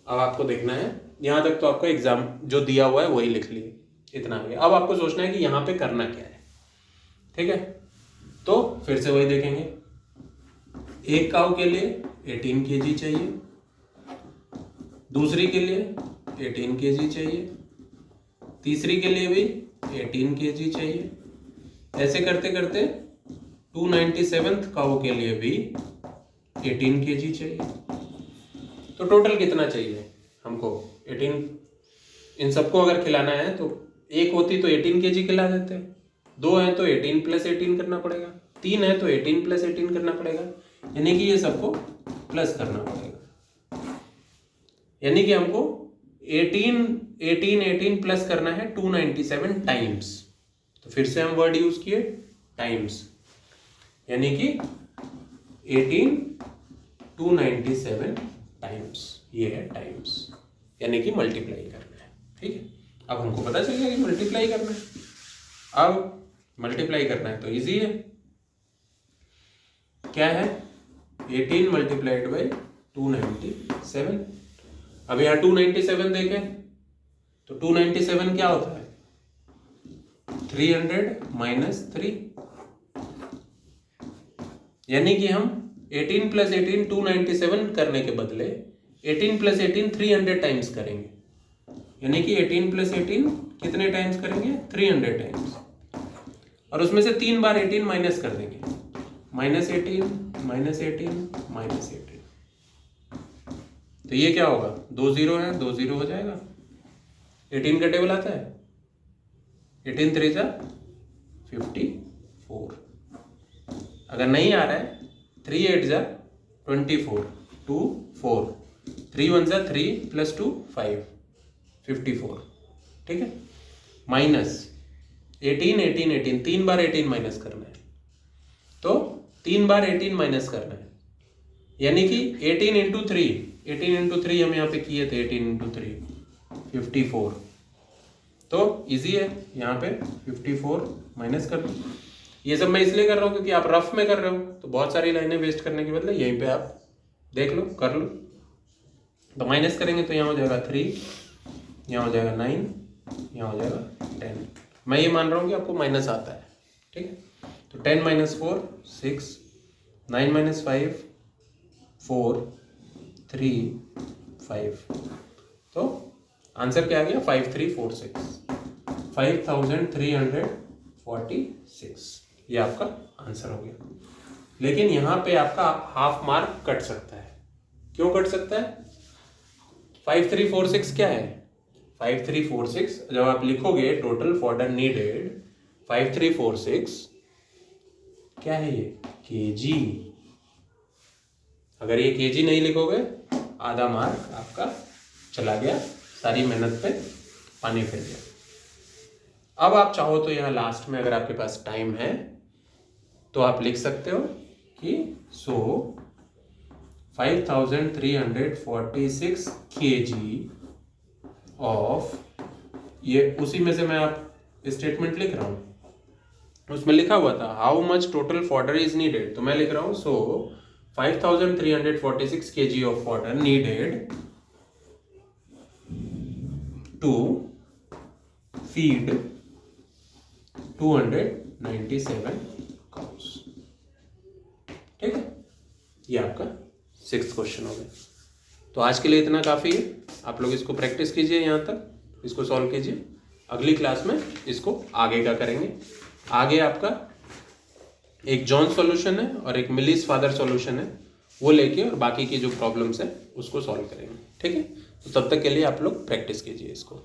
अब आपको देखना है, यहां तक तो आपका एग्जाम जो दिया हुआ है वही लिख लिए, इतना आ गया। अब आपको सोचना है कि यहां पे करना क्या है। ठीक है, तो फिर से वही देखेंगे। एक काऊ के लिए 18 kg चाहिए, दूसरी के लिए 18 kg चाहिए, तीसरी के लिए भी 18 kg चाहिए। ऐसे करते करते 297th काऊ के लिए भी 18 kg चाहिए। तो टोटल कितना चाहिए हमको? 18। इन सबको अगर खिलाना है तो एक होती तो 18 kg खिला देते, 2 हैं तो 18 + 18 करना पड़ेगा, 3 है तो 18 + 18 करना पड़ेगा, यानी कि ये सबको प्लस करना पड़ेगा। यानी कि हमको 18 प्लस करना है 297 टाइम्स। तो फिर से हम वर्ड यूज किए टाइम्स, यानी कि 18 297 टाइम्स, ये है टाइम्स, यानी कि मल्टीप्लाई करना है। ठीक है, अब हमको पता चल गया कि मल्टीप्लाई करना है। अब मल्टीप्लाई करना है तो इजी है, क्या है 18 मल्टीप्लाइड बाई 297। अब यहाँ 297 देखें तो 297 क्या होता है 300 - 3, यानी कि हम 18 + 18 297 करने के बदले 18 + 18 300 टाइम्स करेंगे, यानी कि 18 + 18 कितने टाइम्स करेंगे 300 टाइम्स, और उसमें से 3 बार 18 माइनस कर देंगे, -18 -18 -18। तो ये क्या होगा, 2 0 है, 2 0 हो जाएगा। 18 का टेबल आता है, 18 3 जा 54। अगर नहीं आ रहा है 3 8 जा 24, 2 4, 3 1 जा 3 + 2 5 54। ठीक है, माइनस 18 18 18, 3 बार 18 माइनस करना है, तो 3 बार 18 माइनस करना है, यानी कि 18 × 3, 18 × 3 हम यहाँ पे किए थे, 18 × 3 54। तो इजी है, यहाँ पे 54 माइनस कर दो। ये सब मैं इसलिए कर रहा हूँ क्योंकि आप रफ में कर रहे हो, तो बहुत सारी लाइनें वेस्ट करने के बदले यहीं पे आप देख लो, कर लो। तो माइनस करेंगे तो यहाँ हो जाएगा 3, यहाँ हो जाएगा 9, यहाँ हो जाएगा 10। मैं ये मान रहा हूँ कि आपको माइनस आता है, ठीक है। तो 10 - 4 6, 9 - 5 4 3 5। तो आंसर क्या आ गया? 5346, 5346, ये आपका आंसर हो गया। लेकिन यहाँ पे आपका हाफ मार्क कट सकता है। क्यों कट सकता है? 5346 क्या है? 5346 जब आप लिखोगे टोटल फॉडर नीडेड 5346 क्या है ये? केजी। अगर ये केजी नहीं लिखोगे आधा मार्क आपका चला गया, सारी मेहनत पे पानी फिर गया। अब आप चाहो तो यहाँ लास्ट में अगर आपके पास टाइम है तो आप लिख सकते हो कि 5346 kg ऑफ, ये उसी में से मैं आप स्टेटमेंट लिख रहा हूँ, उसमें लिखा हुआ था how much total fodder is needed, तो मैं लिख रहा हूँ 5346 kg of fodder needed to feed 297 cows. ठीक है, ये आपका 6th क्वेश्चन हो गया। तो आज के लिए इतना काफ़ी है। आप लोग इसको प्रैक्टिस कीजिए, यहाँ तक इसको सॉल्व कीजिए। अगली क्लास में इसको आगे का करेंगे। आगे आपका एक जॉन सॉल्यूशन है और एक मिलीज फादर सॉल्यूशन है, वो लेके और बाकी की जो प्रॉब्लम्स है उसको सॉल्व करेंगे। ठीक है, तो तब तक के लिए आप लोग प्रैक्टिस कीजिए इसको।